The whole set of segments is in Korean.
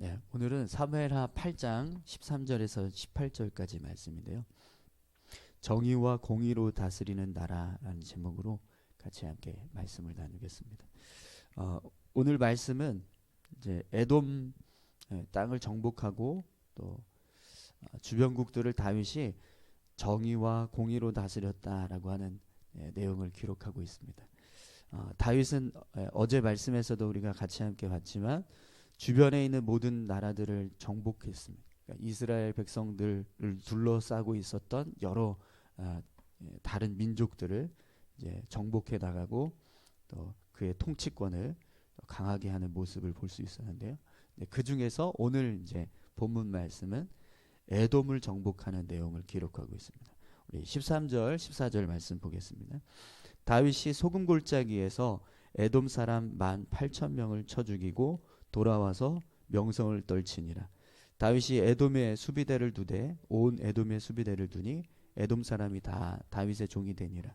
네, 오늘은 사무엘하 8장 13절에서 18절까지 말씀인데요. 정의와 공의로 다스리는 나라라는 제목으로 같이 함께 말씀을 나누겠습니다. 오늘 말씀은 이제 에돔 땅을 정복하고 또 주변국들을 다윗이 정의와 공의로 다스렸다라고 하는 내용을 기록하고 있습니다. 다윗은 어제 말씀에서도 우리가 같이 함께 봤지만 주변에 있는 모든 나라들을 정복했습니다. 그러니까 이스라엘 백성들을 둘러싸고 있었던 여러 다른 민족들을 이제 정복해 나가고 또 그의 통치권을 강하게 하는 모습을 볼 수 있었는데요. 그 중에서 오늘 이제 본문 말씀은 에돔을 정복하는 내용을 기록하고 있습니다. 우리 13절, 14절 말씀 보겠습니다. 다윗이 소금 골짜기에서 에돔 사람 18,000명을 쳐 죽이고 돌아와서 명성을 떨치니라. 다윗이 에돔의 수비대를 두되 온 에돔의 수비대를 두니 에돔 사람이 다 다윗의 종이 되니라.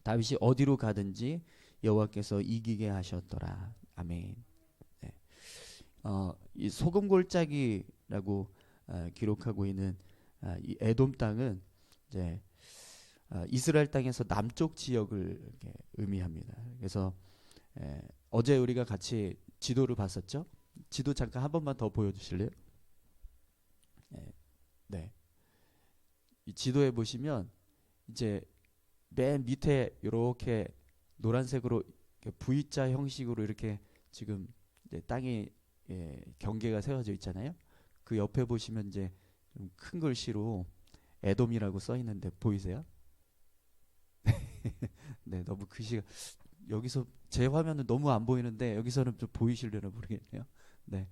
다윗이 어디로 가든지 여호와께서 이기게 하셨더라. 아멘. 네. 이 소금 골짜기라고 기록하고 있는 이 에돔 땅은 이제 이스라엘 땅에서 남쪽 지역을 이렇게 의미합니다. 그래서 어제 우리가 같이 지도를 봤었죠. 지도 잠깐 한 번만 더 보여주실래요? 네. 이 지도에 보시면 이제 맨 밑에 이렇게 노란색으로 이렇게 V자 형식으로 이렇게 지금 이제 땅이 경계가 세워져 있잖아요. 그 옆에 보시면 이제 좀 큰 글씨로 에돔이라고 써 있는데 보이세요? 네, 너무 글씨가 여기서 제 화면은 너무 안 보이는데 여기서는 좀 보이실려나 모르겠네요. 네,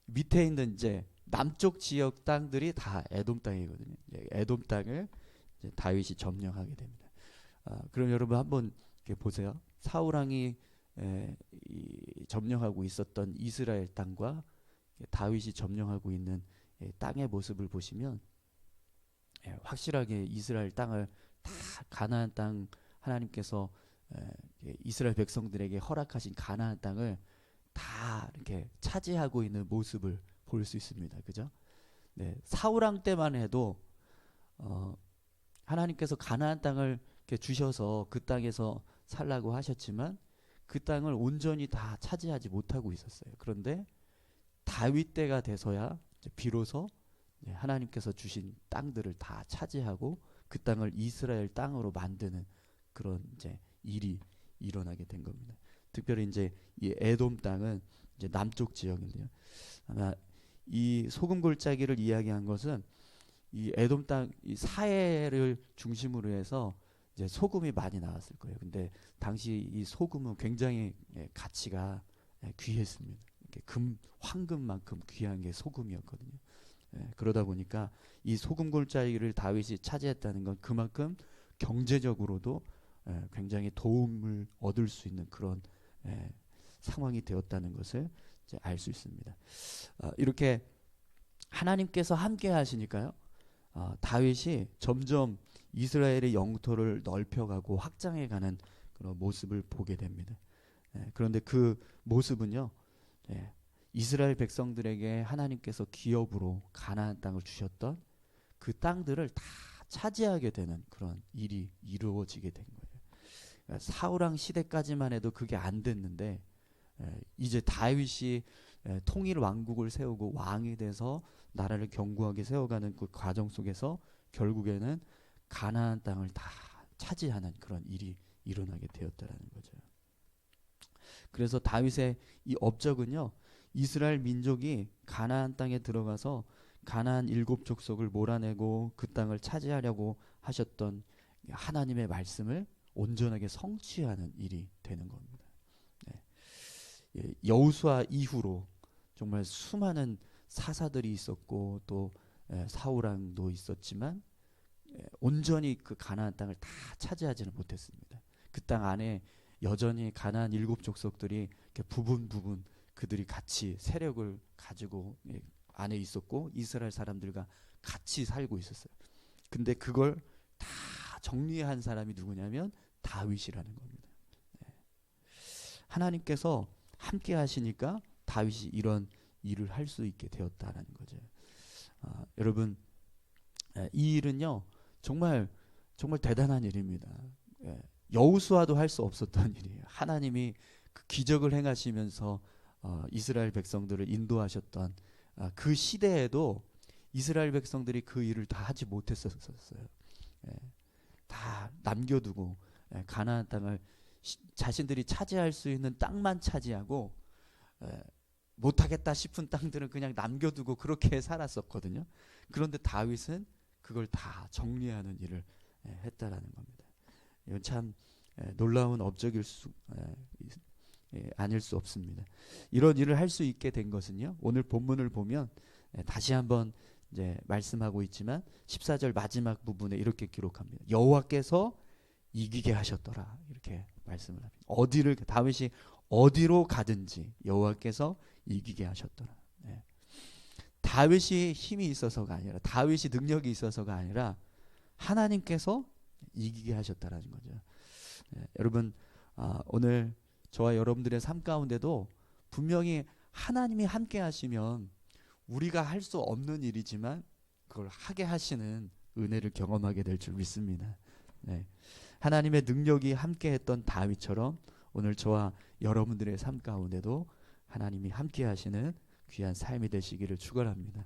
밑에 있는 이제 남쪽 지역 땅들이 다 에돔 땅이거든요. 에돔 땅을 이제 다윗이 점령하게 됩니다. 그럼 여러분 한번 이렇게 보세요. 사울 왕이 점령하고 있었던 이스라엘 땅과 다윗이 점령하고 있는 땅의 모습을 보시면 확실하게 이스라엘 땅을 다 가나안 땅 하나님께서 이스라엘 백성들에게 허락하신 가나안 땅을 다 이렇게 차지하고 있는 모습을 볼 수 있습니다. 그죠? 네, 사울 왕 때만 해도 하나님께서 가나안 땅을 이렇게 주셔서 그 땅에서 살라고 하셨지만 그 땅을 온전히 다 차지하지 못하고 있었어요. 그런데 다윗 때가 돼서야 비로소 하나님께서 주신 땅들을 다 차지하고 그 땅을 이스라엘 땅으로 만드는 그런 이제 일이 일어나게 된 겁니다. 특별히 이제 이 에돔 땅은 이제 남쪽 지역인데요. 아마 이 소금 골짜기를 이야기한 것은 이 에돔 땅 이 사해를 중심으로 해서 이제 소금이 많이 나왔을 거예요. 근데 당시 이 소금은 굉장히 가치가 귀했습니다. 이렇게 황금만큼 귀한 게 소금이었거든요. 그러다 보니까 이 소금 골짜기를 다윗이 차지했다는 건 그만큼 경제적으로도 굉장히 도움을 얻을 수 있는 그런 상황이 되었다는 것을 알 수 있습니다. 이렇게 하나님께서 함께 하시니까요. 다윗이 점점 이스라엘의 영토를 넓혀가고 확장해가는 그런 모습을 보게 됩니다. 그런데 그 모습은요. 이스라엘 백성들에게 하나님께서 기업으로 가나안 땅을 주셨던 그 땅들을 다 차지하게 되는 그런 일이 이루어지게 된 거예요. 그러니까 사울왕 시대까지만 해도 그게 안 됐는데 이제 다윗이 통일 왕국을 세우고 왕이 돼서 나라를 견고하게 세워가는 그 과정 속에서 결국에는 가나안 땅을 다 차지하는 그런 일이 일어나게 되었다는 거죠. 그래서 다윗의 이 업적은요. 이스라엘 민족이 가나안 땅에 들어가서 가나안 7 족속을 몰아내고 그 땅을 차지하려고 하셨던 하나님의 말씀을 온전하게 성취하는 일이 되는 겁니다. 여호수아 이후로 정말 수많은 사사들이 있었고 또 사울 왕도 있었지만 온전히 그 가나안 땅을 다 차지하지는 못했습니다. 그 땅 안에 여전히 가나안 7 족속들이 이렇게 부분 그들이 같이 세력을 가지고 안에 있었고 이스라엘 사람들과 같이 살고 있었어요. 근데 그걸 다 정리한 사람이 누구냐면 다윗이라는 겁니다. 하나님께서 함께 하시니까 다윗이 이런 일을 할 수 있게 되었다라는 거죠. 여러분, 이 일은요 정말 정말 대단한 일입니다. 여호수아도 할 수 없었던 일이에요. 하나님이 그 기적을 행하시면서 이스라엘 백성들을 인도하셨던 그 시대에도 이스라엘 백성들이 그 일을 다 하지 못했었어요. 다 남겨두고 가나안 땅을 자신들이 차지할 수 있는 땅만 차지하고 못하겠다 싶은 땅들은 그냥 남겨두고 그렇게 살았었거든요. 그런데 다윗은 그걸 다 정리하는 일을 했다라는 겁니다. 이건 참 놀라운 업적일 수 아닐 수 없습니다. 이런 일을 할 수 있게 된 것은요. 오늘 본문을 보면 다시 한번 이제 말씀하고 있지만 14절 마지막 부분에 이렇게 기록합니다. 여호와께서 이기게 하셨더라. 이렇게 말씀을 합니다. 다윗이 어디로 가든지 여호와께서 이기게 하셨더라. 다윗이 힘이 있어서가 아니라 다윗이 능력이 있어서가 아니라 하나님께서 이기게 하셨다라는 거죠. 여러분 오늘 저와 여러분들의 삶 가운데도 분명히 하나님이 함께 하시면 우리가 할 수 없는 일이지만 그걸 하게 하시는 은혜를 경험하게 될 줄 믿습니다. 하나님의 능력이 함께했던 다윗처럼 오늘 저와 여러분들의 삶 가운데도 하나님이 함께 하시는 귀한 삶이 되시기를 축원합니다.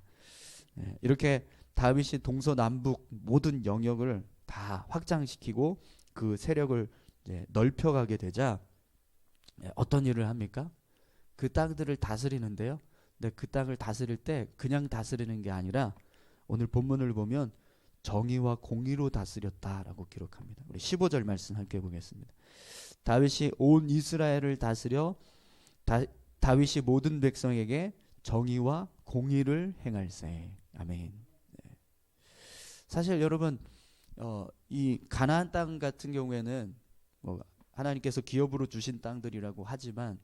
이렇게 다윗이 동서남북 모든 영역을 다 확장시키고 그 세력을 이제 넓혀가게 되자 어떤 일을 합니까? 그 땅들을 다스리는데요. 근데 그 땅을 다스릴 때 그냥 다스리는 게 아니라 오늘 본문을 보면 정의와 공의로 다스렸다라고 기록합니다. 우리 15절 말씀 함께 보겠습니다. 다윗이 온 이스라엘을 다스려 다윗이 모든 백성에게 정의와 공의를 행할세. 아멘. 사실 여러분 이 가나안 땅 같은 경우에는 하나님께서 기업으로 주신 땅들이라고 하지만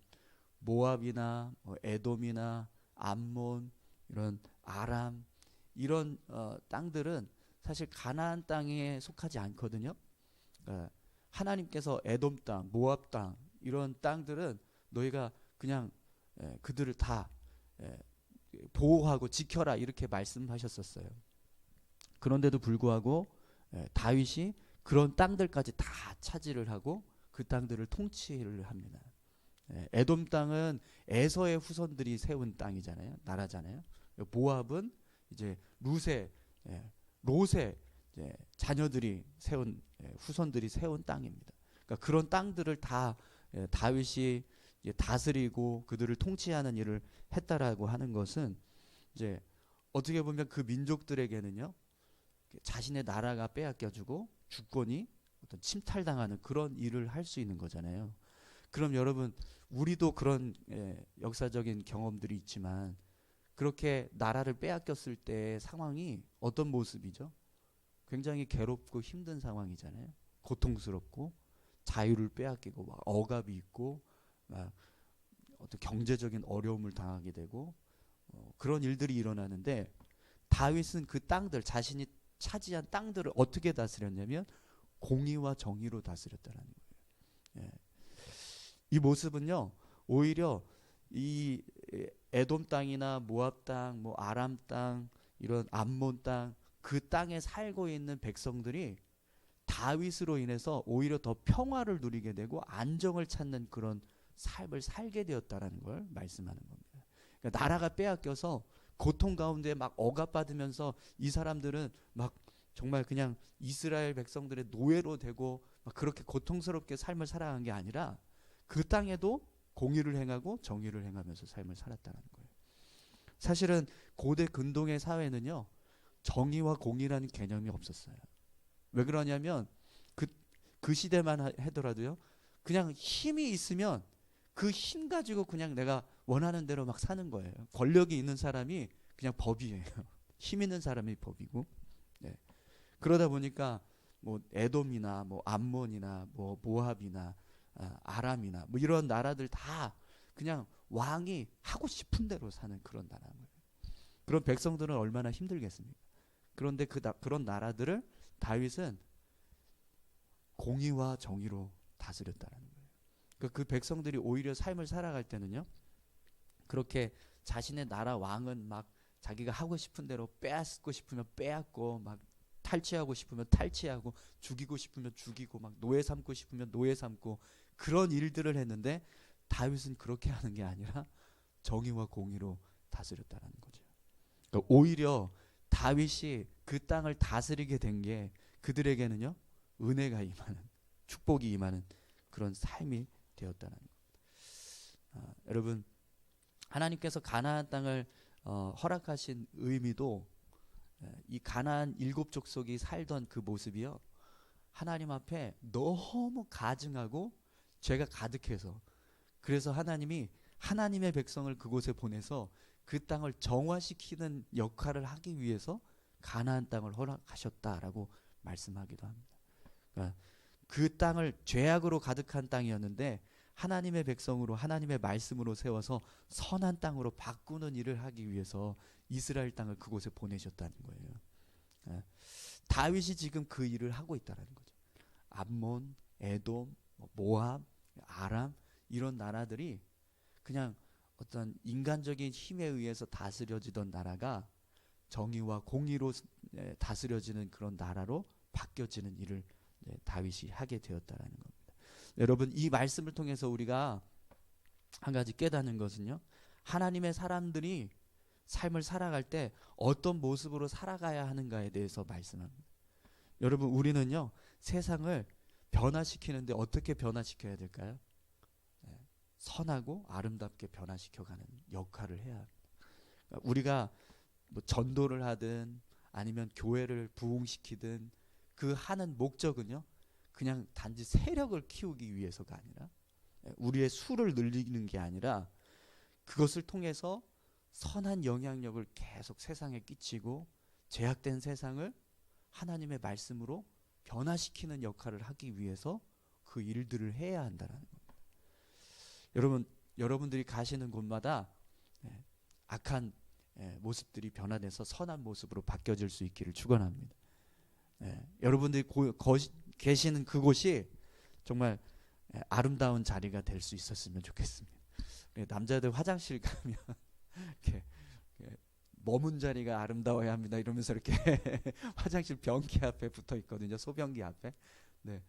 모압이나 에돔이나 암몬 이런 아람 이런 땅들은 사실 가나안 땅에 속하지 않거든요. 하나님께서 에돔 땅, 모압 땅 이런 땅들은 너희가 그냥 그들을 다 보호하고 지켜라 이렇게 말씀하셨었어요. 그런데도 불구하고 다윗이 그런 땅들까지 다 차지를 하고 그 땅들을 통치를 합니다. 에돔 땅은 에서의 후손들이 세운 땅이잖아요. 나라잖아요. 모압은 이제 롯의 자녀들이 세운 후손들이 세운 땅입니다. 그러니까 그런 땅들을 다 다윗이 다스리고 그들을 통치하는 일을 했다라고 하는 것은 이제 어떻게 보면 그 민족들에게는요 자신의 나라가 빼앗겨주고 주권이 어떤 침탈당하는 그런 일을 할 수 있는 거잖아요. 그럼 여러분 우리도 그런 역사적인 경험들이 있지만 그렇게 나라를 빼앗겼을 때 상황이 어떤 모습이죠? 굉장히 괴롭고 힘든 상황이잖아요. 고통스럽고 자유를 빼앗기고 막 억압이 있고 막 어떤 경제적인 어려움을 당하게 되고 그런 일들이 일어나는데 다윗은 그 땅들 자신이 차지한 땅들을 어떻게 다스렸냐면 공의와 정의로 다스렸다는 거예요. 이 모습은요 오히려 이 에돔 땅이나 모압 땅, 뭐 아람 땅, 이런 암몬 땅 그 땅에 살고 있는 백성들이 다윗으로 인해서 오히려 더 평화를 누리게 되고 안정을 찾는 그런 삶을 살게 되었다라는 걸 말씀하는 겁니다. 그러니까 나라가 빼앗겨서 고통 가운데 막 억압받으면서 이 사람들은 막 정말 그냥 이스라엘 백성들의 노예로 되고 막 그렇게 고통스럽게 삶을 살아간 게 아니라 그 땅에도 공의를 행하고 정의를 행하면서 삶을 살았다는 거예요. 사실은 고대 근동의 사회는요 정의와 공의라는 개념이 없었어요. 왜 그러냐면 그 시대만 하더라도요 그냥 힘이 있으면 그 힘 가지고 그냥 내가 원하는 대로 막 사는 거예요. 권력이 있는 사람이 그냥 법이에요. 힘 있는 사람이 법이고. 그러다 보니까 뭐 에돔이나 뭐 암몬이나 뭐 모압이나 아람이나 뭐 이런 나라들 다 그냥 왕이 하고 싶은 대로 사는 그런 나라예요. 그런 백성들은 얼마나 힘들겠습니까? 그런데 그런 나라들을 다윗은 공의와 정의로 다스렸다는 거예요. 그 백성들이 오히려 삶을 살아갈 때는요. 그렇게 자신의 나라 왕은 막 자기가 하고 싶은 대로 빼앗고 싶으면 빼앗고, 막 탈취하고 싶으면 탈취하고, 죽이고 싶으면 죽이고, 막 노예 삼고 싶으면 노예 삼고, 그런 일들을 했는데 다윗은 그렇게 하는 게 아니라 정의와 공의로 다스렸다는 거죠. 그러니까 오히려 다윗이 그 땅을 다스리게 된 게 그들에게는요, 은혜가 임하는, 축복이 임하는 그런 삶이 되었다는 것. 여러분, 하나님께서 가나안 땅을 허락하신 의미도, 이 가나안 일곱 족속이 살던 그 모습이요, 하나님 앞에 너무 가증하고 죄가 가득해서, 그래서 하나님이 하나님의 백성을 그곳에 보내서 그 땅을 정화시키는 역할을 하기 위해서 가나안 땅을 허락하셨다라고 말씀하기도 합니다. 그러니까 그 땅을 죄악으로 가득한 땅이었는데 하나님의 백성으로, 하나님의 말씀으로 세워서 선한 땅으로 바꾸는 일을 하기 위해서 이스라엘 땅을 그곳에 보내셨다는 거예요. 다윗이 지금 그 일을 하고 있다는 거죠. 암몬, 에돔, 모압, 아람, 이런 나라들이 그냥 어떤 인간적인 힘에 의해서 다스려지던 나라가 정의와 공의로 다스려지는 그런 나라로 바뀌어지는 일을 다윗이 하게 되었다라는 겁니다. 여러분, 이 말씀을 통해서 우리가 한 가지 깨닫는 것은요, 하나님의 사람들이 삶을 살아갈 때 어떤 모습으로 살아가야 하는가에 대해서 말씀합니다. 여러분, 우리는요, 세상을 변화시키는데 어떻게 변화시켜야 될까요? 선하고 아름답게 변화시켜가는 역할을 해야 합니다. 그러니까 우리가 뭐 전도를 하든 아니면 교회를 부흥시키든 그 하는 목적은요, 그냥 단지 세력을 키우기 위해서가 아니라, 우리의 수를 늘리는 게 아니라, 그것을 통해서 선한 영향력을 계속 세상에 끼치고 죄악된 세상을 하나님의 말씀으로 변화시키는 역할을 하기 위해서 그 일들을 해야 한다는 겁니다. 여러분들이 가시는 곳마다 악한 모습들이 변화돼서 선한 모습으로 바뀌어질 수 있기를 축원합니다. 여러분들이 계시는 그곳이 정말 아름다운 자리가 될 수 있었으면 좋겠습니다. 남자들 화장실 가면 이렇게 머문 자리가 아름다워야 합니다 이러면서 이렇게 화장실 변기 앞에 붙어 있거든요. 소변기 앞에. 네,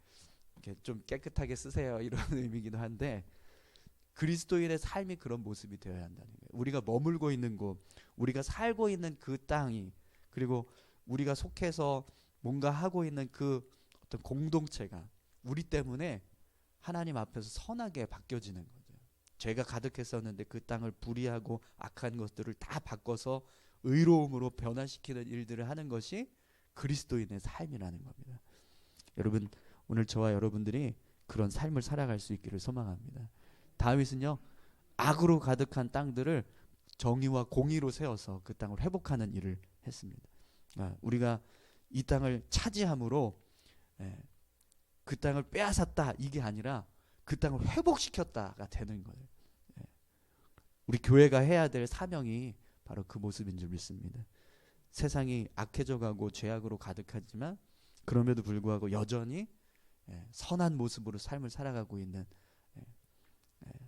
이렇게 좀 깨끗하게 쓰세요 이런 의미이기도 한데, 그리스도인의 삶이 그런 모습이 되어야 한다는 거예요. 우리가 머물고 있는 곳, 우리가 살고 있는 그 땅이, 그리고 우리가 속해서 뭔가 하고 있는 그 어떤 공동체가 우리 때문에 하나님 앞에서 선하게 바뀌어지는 거죠. 죄가 가득했었는데 그 땅을 불의하고 악한 것들을 다 바꿔서 의로움으로 변화시키는 일들을 하는 것이 그리스도인의 삶이라는 겁니다. 여러분, 오늘 저와 여러분들이 그런 삶을 살아갈 수 있기를 소망합니다. 다윗은요, 악으로 가득한 땅들을 정의와 공의로 세워서 그 땅을 회복하는 일을 했습니다. 우리가 이 땅을 차지함으로 그 땅을 빼앗았다 이게 아니라 그 땅을 회복시켰다가 되는 거예요. 우리 교회가 해야 될 사명이 바로 그 모습인 줄 믿습니다. 세상이 악해져가고 죄악으로 가득하지만 그럼에도 불구하고 여전히 선한 모습으로 삶을 살아가고 있는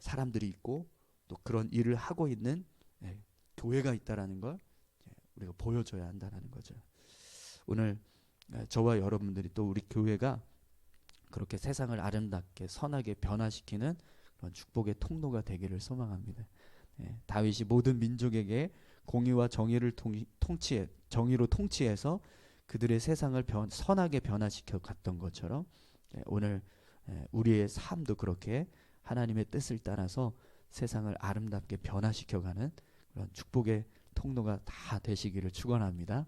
사람들이 있고, 또 그런 일을 하고 있는 교회가 있다라는 걸 우리가 보여줘야 한다는 거죠. 오늘 저와 여러분들이, 또 우리 교회가 그렇게 세상을 아름답게 선하게 변화시키는 그런 축복의 통로가 되기를 소망합니다. 다윗이 모든 민족에게 공의와 정의를 정의로 통치해서 그들의 세상을 선하게 변화시켜 갔던 것처럼, 오늘 우리의 삶도 그렇게 하나님의 뜻을 따라서 세상을 아름답게 변화시켜가는 그런 축복의 통로가 다 되시기를 축원합니다.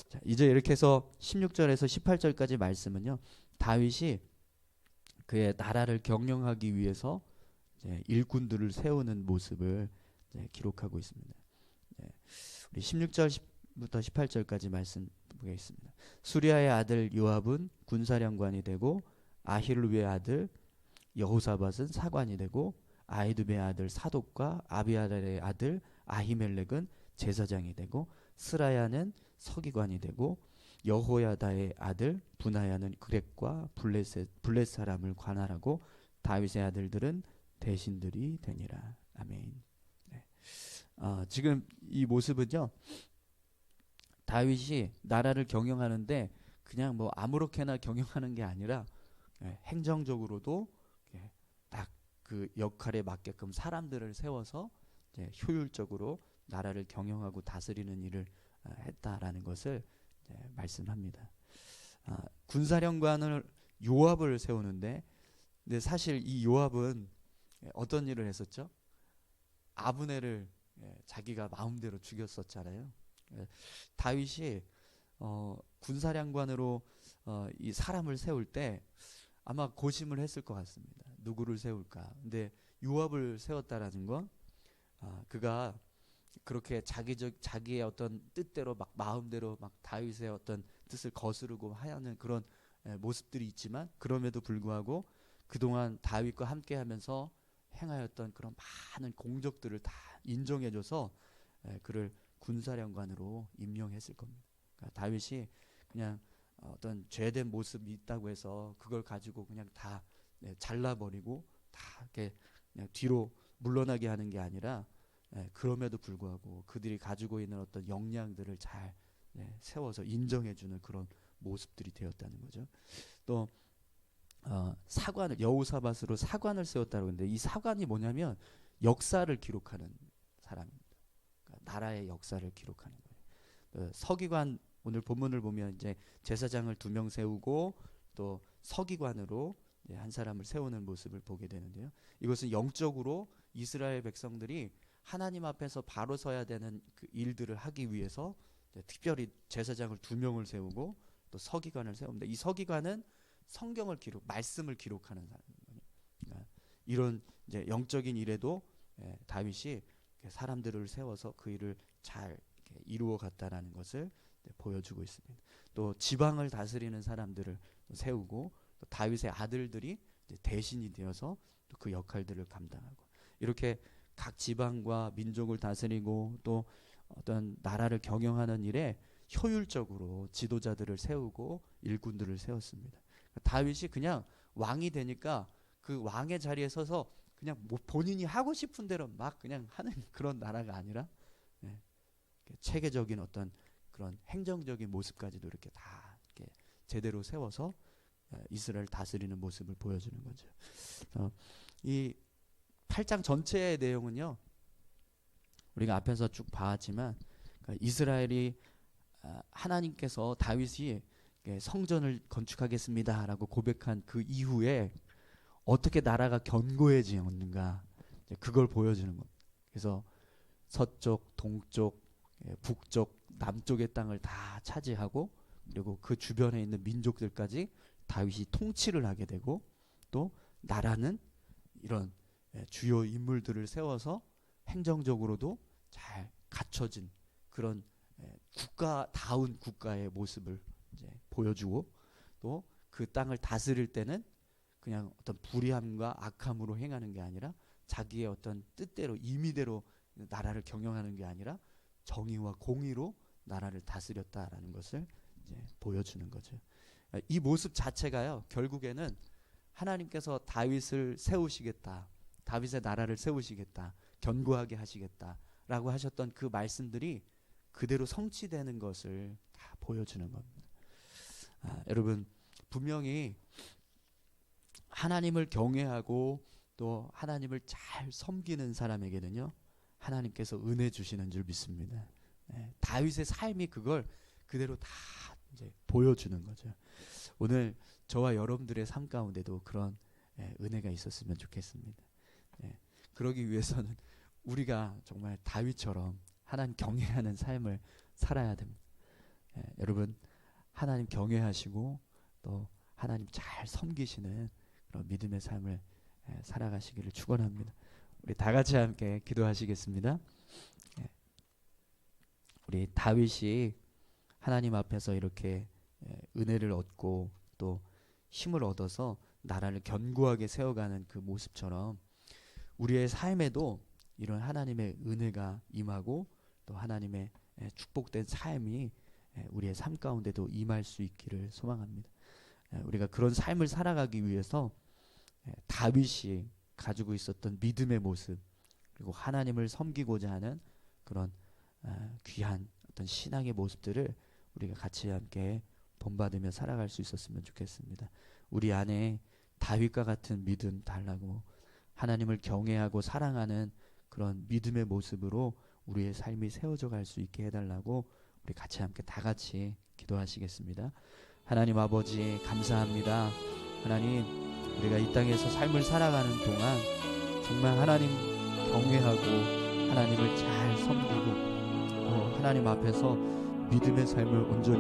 자, 이제 이렇게 해서 16절에서 18절까지 말씀은요, 다윗이 그의 나라를 경영하기 위해서 일꾼들을 세우는 모습을 기록하고 있습니다. 우리 16절부터 18절까지 말씀 보겠습니다. 수리아의 아들 요압은 군사령관이 되고, 아히루의 아들 여호사밧은 사관이 되고, 아히두베의 아들 사독과 아비아달의 아들 아히멜렉은 제사장이 되고, 스라야는 서기관이 되고, 여호야다의 아들 분하야는 그렉과 블렛 사람을 관할하고, 다윗의 아들들은 대신들이 되니라. 아멘. 지금 이 모습은요, 다윗이 나라를 경영하는데 그냥 뭐 아무렇게나 경영하는 게 아니라 행정적으로도 딱 그 역할에 맞게끔 사람들을 세워서 효율적으로 나라를 경영하고 다스리는 일을 했다라는 것을 말씀합니다. 군사령관을 요압을 세우는데, 근데 사실 이 요압은 어떤 일을 했었죠? 아브넬을 자기가 마음대로 죽였었잖아요. 다윗이 군사령관으로 이 사람을 세울 때 아마 고심을 했을 것 같습니다. 누구를 세울까? 근데 요압을 세웠다라는 건 그가 그렇게 자기의 어떤 뜻대로 막 마음대로 막 다윗의 어떤 뜻을 거스르고 하는 그런 모습들이 있지만, 그럼에도 불구하고 그동안 다윗과 함께하면서 행하였던 그런 많은 공적들을 다 인정해줘서 그를 군사령관으로 임명했을 겁니다. 그러니까 다윗이 그냥 어떤 죄된 모습이 있다고 해서 그걸 가지고 그냥 다 잘라버리고 다 이렇게 그냥 뒤로 물러나게 하는 게 아니라, 그럼에도 불구하고 그들이 가지고 있는 어떤 역량들을 잘 세워서 인정해주는 그런 모습들이 되었다는 거죠. 또 사관을, 여호사밧으로 사관을 세웠다고 하는데, 이 사관이 뭐냐면 역사를 기록하는 사람입니다. 그러니까 나라의 역사를 기록하는 거예요. 서기관, 오늘 본문을 보면 이제 제사장을 2명 세우고 또 서기관으로 한 사람을 세우는 모습을 보게 되는데요. 이것은 영적으로 이스라엘 백성들이 하나님 앞에서 바로 서야 되는 그 일들을 하기 위해서 특별히 제사장을 2명을 세우고 또 서기관을 세웁니다. 이 서기관은 성경을 말씀을 기록하는 사람입니다. 그러니까 이런 이제 영적인 일에도 다윗이 사람들을 세워서 그 일을 잘 이루어 갔다라는 것을 보여주고 있습니다. 또 지방을 다스리는 사람들을 세우고, 또 다윗의 아들들이 대신이 되어서 또 그 역할들을 감당하고, 이렇게 각 지방과 민족을 다스리고 또 어떤 나라를 경영하는 일에 효율적으로 지도자들을 세우고 일꾼들을 세웠습니다. 다윗이 그냥 왕이 되니까 그 왕의 자리에 서서 그냥 뭐 본인이 하고 싶은 대로 막 그냥 하는 그런 나라가 아니라 체계적인 어떤 그런 행정적인 모습까지도 이렇게 다 이렇게 제대로 세워서 이스라엘 다스리는 모습을 보여주는 거죠. 이 8장 전체의 내용은요, 우리가 앞에서 쭉 봐왔지만 이스라엘이 하나님께서 다윗이 성전을 건축하겠습니다라고 고백한 그 이후에 어떻게 나라가 견고해지었는가, 그걸 보여주는 겁니다. 그래서 서쪽, 동쪽, 북쪽, 남쪽의 땅을 다 차지하고, 그리고 그 주변에 있는 민족들까지 다윗이 통치를 하게 되고, 또 나라는 이런 주요 인물들을 세워서 행정적으로도 잘 갖춰진 그런 국가다운 국가의 모습을 이제 보여주고, 또 그 땅을 다스릴 때는 그냥 어떤 불의함과 악함으로 행하는 게 아니라 자기의 어떤 뜻대로 임의대로 나라를 경영하는 게 아니라 정의와 공의로 나라를 다스렸다라는 것을 이제 보여주는 거죠. 이 모습 자체가요, 결국에는 하나님께서 다윗을 세우시겠다, 다윗의 나라를 세우시겠다, 견고하게 하시겠다라고 하셨던 그 말씀들이 그대로 성취되는 것을 다 보여주는 겁니다. 여러분, 분명히 하나님을 경외하고 또 하나님을 잘 섬기는 사람에게는요, 하나님께서 은혜 주시는 줄 믿습니다. 다윗의 삶이 그걸 그대로 다 이제 보여주는 거죠. 오늘 저와 여러분들의 삶 가운데도 그런 은혜가 있었으면 좋겠습니다. 그러기 위해서는 우리가 정말 다윗처럼 하나님 경외하는 삶을 살아야 됩니다. 여러분, 하나님 경외하시고 또 하나님 잘 섬기시는 그런 믿음의 삶을 살아가시기를 축원합니다. 우리 다 같이 함께 기도하시겠습니다. 우리 다윗이 하나님 앞에서 이렇게 은혜를 얻고 또 힘을 얻어서 나라를 견고하게 세워가는 그 모습처럼 우리의 삶에도 이런 하나님의 은혜가 임하고 또 하나님의 축복된 삶이 우리의 삶 가운데도 임할 수 있기를 소망합니다. 우리가 그런 삶을 살아가기 위해서 다윗이 가지고 있었던 믿음의 모습, 그리고 하나님을 섬기고자 하는 그런 귀한 어떤 신앙의 모습들을 우리가 같이 함께 본받으며 살아갈 수 있었으면 좋겠습니다. 우리 안에 다윗과 같은 믿음 달라고, 하나님을 경외하고 사랑하는 그런 믿음의 모습으로 우리의 삶이 세워져 갈 수 있게 해달라고 우리 같이 함께 다 같이 기도하시겠습니다. 하나님 아버지 감사합니다. 하나님, 우리가 이 땅에서 삶을 살아가는 동안 정말 하나님 경외하고 하나님을 잘 섬기고 하나님 앞에서 믿음의 삶을 온전히